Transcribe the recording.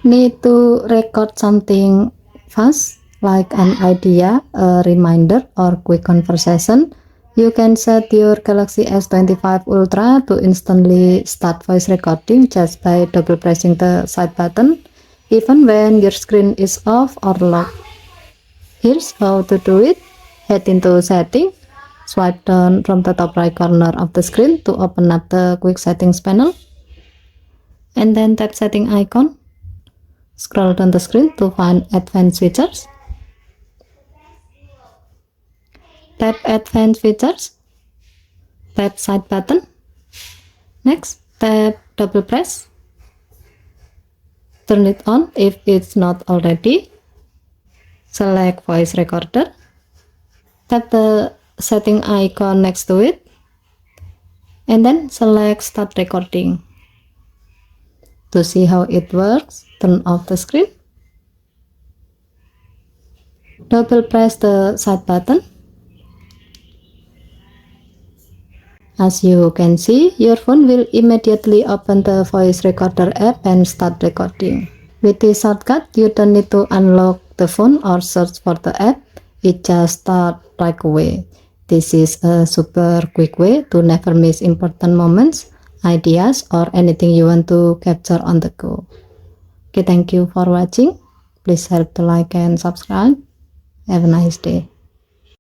need to record something fast, like an idea, a reminder, or quick conversation, you can set your Galaxy S25 Ultra to instantly start voice recording just by double pressing the side button, even when your screen is off or locked. Here's how to do it. Head into Settings, swipe down from the top right corner of the screen to open up the Quick Settings panel, and then tap Setting icon. Scroll down the screen to find Advanced Features. Tap Advanced Features. Tap Side button. Next, tap double press. Turn it on if it's not already. Select Voice Recorder. Tap the setting icon next to it. And then select Start Recording. To see how it works, turn off the screen. Double press the side button. As you can see, your phone will immediately open the voice recorder app and start recording. With this shortcut, you don't need to unlock the phone or search for the app. It just starts right away. This is a super quick way to never miss important moments, ideas, or anything you want to capture on the go. Okay, thank you for watching. Please help to like and subscribe. Have a nice day.